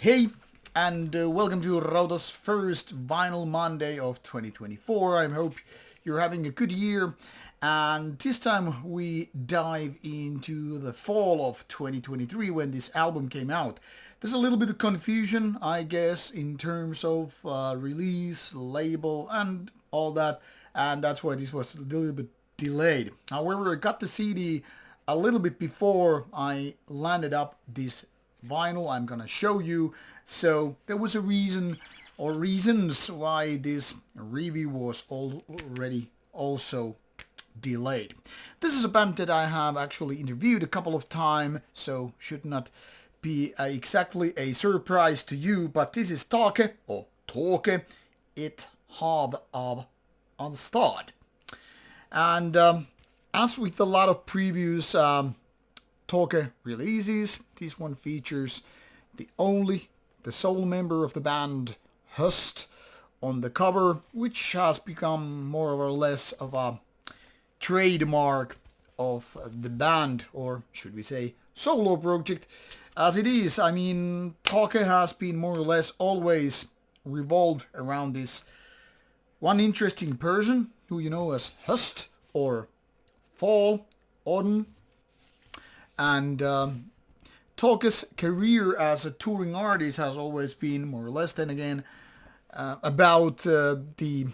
Hey, and welcome to Rauta's first Vinyl Monday of 2024. I hope you're having a good year. And this time we dive into the fall of 2023 when this album came out. There's a little bit of confusion, I guess, in terms of release, label, and all that. And that's why this was a little bit delayed. However, I got the CD a little bit before I landed up this vinyl I'm gonna show you. So there was a reason or reasons why this review was already also delayed. This is a band that I have actually interviewed a couple of times, so should not be exactly a surprise to you, but this is Taake or Taake, it have avstand. And as with a lot of previous Taake releases, this one features the sole member of the band, Hust, on the cover, which has become more or less of a trademark of the band, or should we say solo project, as it is. I mean, Taake has been more or less always revolved around this one interesting person who you know as Hust or Fall, Autumn. And Taake's career as a touring artist has always been more or less then again about the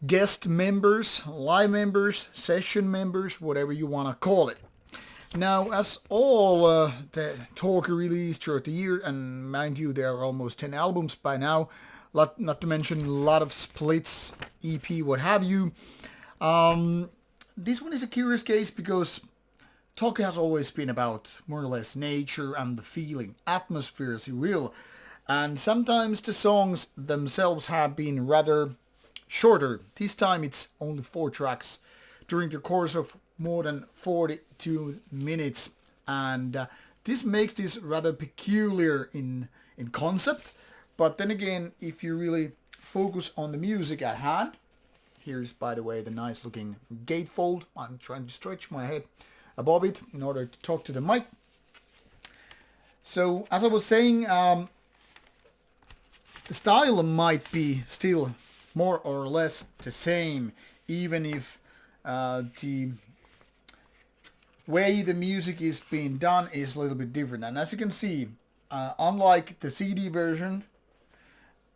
guest members, live members, session members, whatever you want to call it. Now, as all the Taake released throughout the year, and mind you, there are almost 10 albums by now, not to mention a lot of splits, EP, what have you. This one is a curious case because Taake has always been about more or less nature and the feeling, atmosphere as you will. And sometimes the songs themselves have been rather shorter. This time it's only 4 tracks during the course of more than 42 minutes. And this makes this rather peculiar in concept. But then again, if you really focus on the music at hand, here's, by the way, the nice looking gatefold. I'm trying to stretch my head above it in order to talk to the mic. So, as I was saying, the style might be still more or less the same, even if the way the music is being done is a little bit different. And as you can see, unlike the CD version,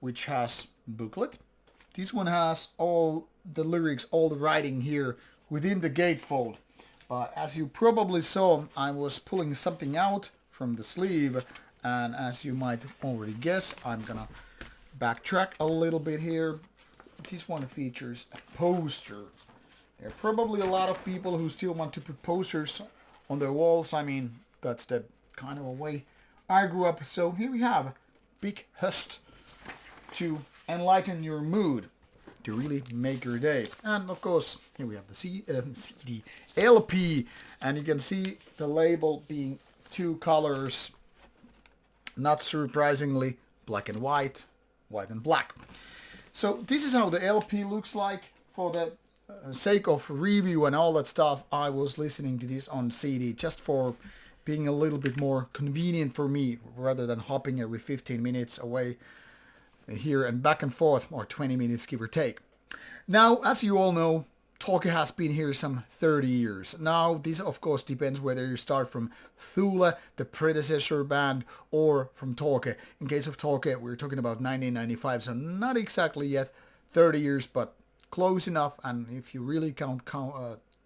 which has booklet, this one has all the lyrics, all the writing here within the gatefold. But as you probably saw, I was pulling something out from the sleeve, and as you might already guess, I'm gonna backtrack a little bit here. This one features a poster. There are probably a lot of people who still want to put posters on their walls. I mean, that's the kind of a way I grew up. So here we have Big Hust to enlighten your mood, to really make your day. And of course, here we have the CD LP, and you can see the label being 2 colors, not surprisingly, black and white, white and black. So this is how the LP looks like. For the sake of review and all that stuff, I was listening to this on CD just for being a little bit more convenient for me, rather than hopping every 15 minutes away here and back and forth, or 20 minutes give or take. Now, as you all know, Taake has been here some 30 years. Now, this of course depends whether you start from Thule, the predecessor band, or from Taake. In case of Taake, we're talking about 1995, so not exactly yet 30 years, but close enough. And if you really count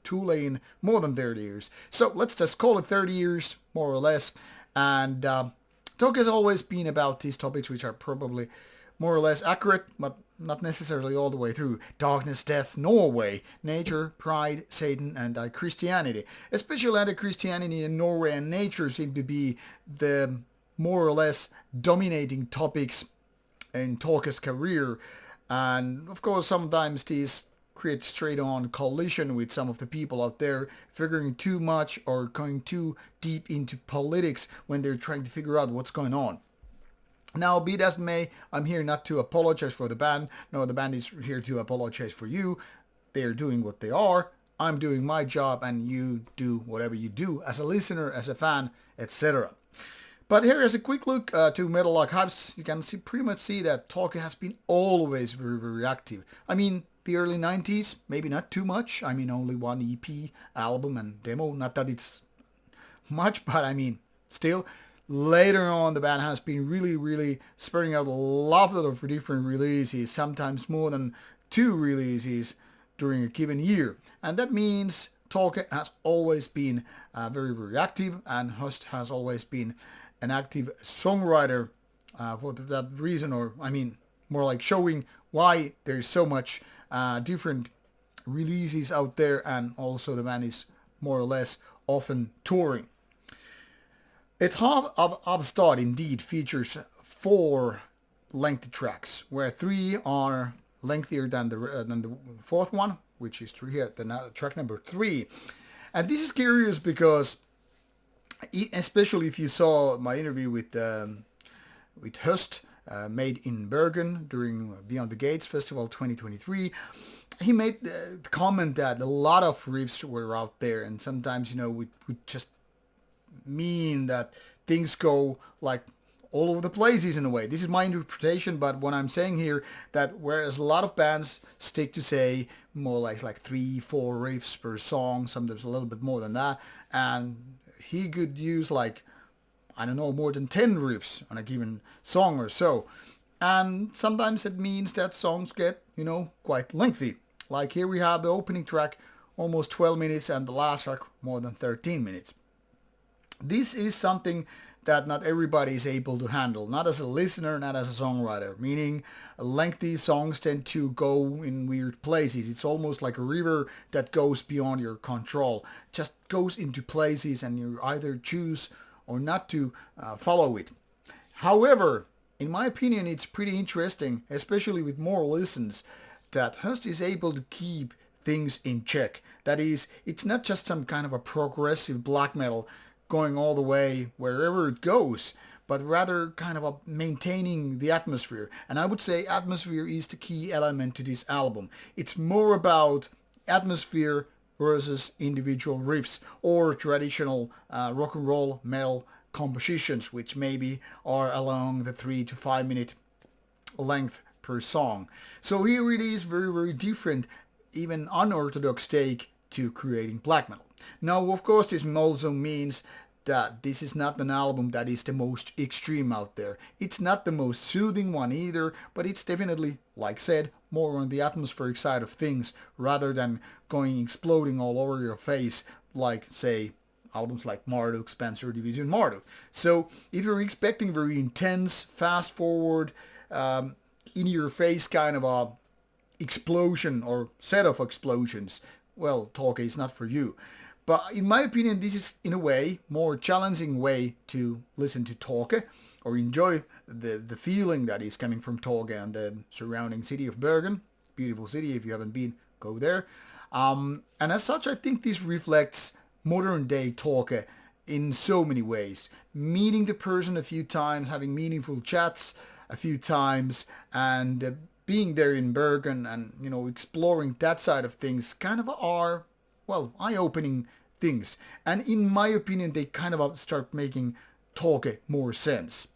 Thule in, more than 30 years. So let's just call it 30 years, more or less. And Taake has always been about these topics, which are probably more or less accurate, but not necessarily all the way through. Darkness, death, Norway, nature, pride, Satan, and Christianity. Especially Christianity in Norway and nature seem to be the more or less dominating topics in Taake's career. And of course, sometimes these create straight-on collision with some of the people out there figuring too much or going too deep into politics when they're trying to figure out what's going on. Now, be it as may, I'm here not to apologize for the band, nor the band is here to apologize for you. They're doing what they are. I'm doing my job, and you do whatever you do as a listener, as a fan, etc. But here is a quick look to Metal Archives. You can pretty much see that Taake has been always very, very active. I mean, the early 90s, maybe not too much. I mean, only one EP, album and demo. Not that it's much, but I mean, still. Later on, the band has been really, really spreading out a lot of different releases, sometimes more than 2 releases during a given year. And that means Taake has always been very, very active, and Höst has always been an active songwriter for that reason, or I mean, more like showing why there's so much different releases out there, and also the band is more or less often touring. It's half of Avstand indeed features 4 lengthy tracks, where 3 are lengthier than the fourth one, which is here, track number 3. And this is curious because, especially if you saw my interview with Höst, made in Bergen during Beyond the Gates Festival 2023, he made the comment that a lot of riffs were out there, and sometimes, would just mean that things go like all over the places in a way. This is my interpretation, but what I'm saying here, that whereas a lot of bands stick to say more like 3-4 riffs per song, sometimes a little bit more than that, and he could use like, I don't know, more than 10 riffs on a given song or so. And sometimes it means that songs get, quite lengthy. Like here we have the opening track, almost 12 minutes, and the last track, more than 13 minutes. This is something that not everybody is able to handle, not as a listener, not as a songwriter, meaning lengthy songs tend to go in weird places. It's almost like a river that goes beyond your control, just goes into places and you either choose or not to follow it. However, in my opinion, it's pretty interesting, especially with more listens, that Höst is able to keep things in check. That is, it's not just some kind of a progressive black metal going all the way wherever it goes, but rather kind of a maintaining the atmosphere. And I would say atmosphere is the key element to this album. It's more about atmosphere versus individual riffs or traditional rock and roll metal compositions, which maybe are along the 3 to 5 minute length per song. So here it is very, very different, even unorthodox take to creating black metal. Now, of course, this also means that this is not an album that is the most extreme out there. It's not the most soothing one either, but it's definitely, like said, more on the atmospheric side of things rather than going exploding all over your face like, say, albums like Marduk, Spencer Division Marduk. So if you're expecting very intense, fast forward, in your face kind of a explosion or set of explosions, well, Taake is not for you. But in my opinion, this is in a way more challenging way to listen to Taake or enjoy the feeling that is coming from Taake and the surrounding city of Bergen. Beautiful city. If you haven't been, go there. And as such, I think this reflects modern day Taake in so many ways. Meeting the person a few times, having meaningful chats a few times, and being there in Bergen and, exploring that side of things kind of are, well, eye-opening things. And in my opinion, they kind of start making Taake more sense.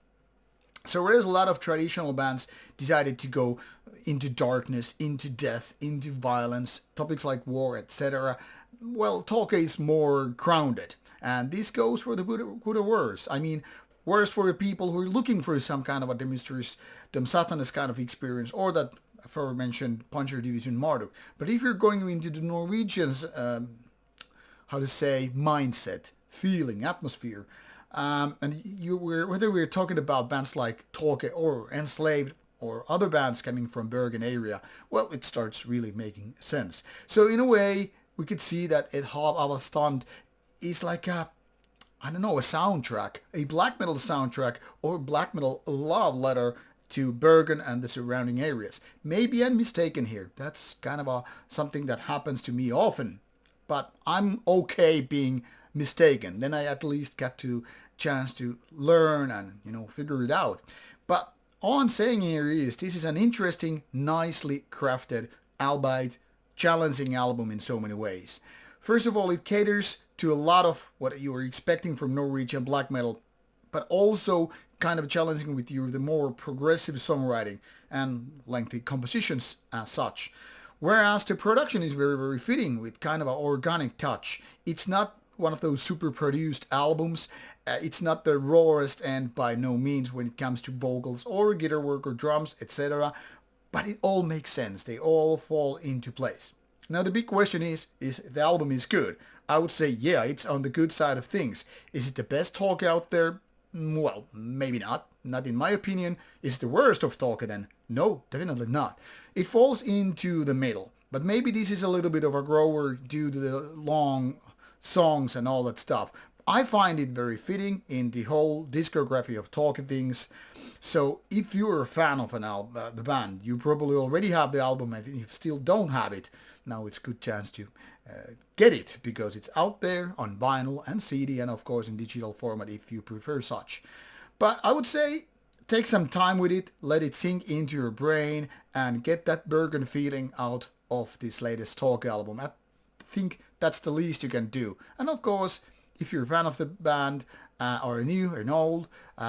So whereas a lot of traditional bands decided to go into darkness, into death, into violence, topics like war, etc., well, Taake is more grounded. And this goes for the good or worse. I mean, worse for the people who are looking for some kind of a Demetrius, Satanist kind of experience, or that aforementioned Puncher Division Marduk. But if you're going into the Norwegians, mindset, feeling, atmosphere, and whether we're talking about bands like Taake or Enslaved or other bands coming from Bergen area, well, it starts really making sense. So in a way, we could see that Et Hav Avstand is like a soundtrack, a black metal soundtrack or black metal love letter to Bergen and the surrounding areas. Maybe I'm mistaken here. That's kind of something that happens to me often. But I'm okay being mistaken. Then I at least get to chance to learn and, figure it out. But all I'm saying here is this is an interesting, nicely crafted, albeit challenging album in so many ways. First of all, it caters to a lot of what you were expecting from Norwegian black metal but also kind of challenging with the more progressive songwriting and lengthy compositions as such. Whereas the production is very, very fitting with kind of an organic touch. It's not one of those super produced albums. It's not the rawest end by no means when it comes to vocals or guitar work or drums, etc. But it all makes sense. They all fall into place. Now the big question is the album is good? I would say yeah, it's on the good side of things. Is it the best Taake out there? Well, maybe not. Not in my opinion. Is it the worst of Taake then? No, definitely not. It falls into the middle. But maybe this is a little bit of a grower due to the long songs and all that stuff. I find it very fitting in the whole discography of Taake things. So if you're a fan of the band, you probably already have the album, and if you still don't have it, now it's a good chance to get it, because it's out there on vinyl and CD and of course in digital format if you prefer such. But I would say take some time with it, let it sink into your brain and get that Bergen feeling out of this latest Taake album. I think that's the least you can do. And of course, if you're a fan of the band, or new or old,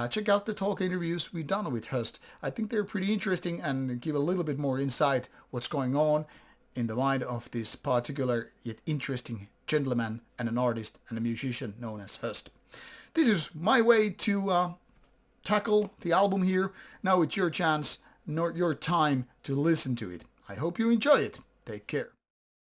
check out the Taake interviews we've done with Hust. I think they're pretty interesting and give a little bit more insight what's going on in the mind of this particular yet interesting gentleman and an artist and a musician known as Hust. This is my way to tackle the album here. Now it's your chance, your time to listen to it. I hope you enjoy it. Take care.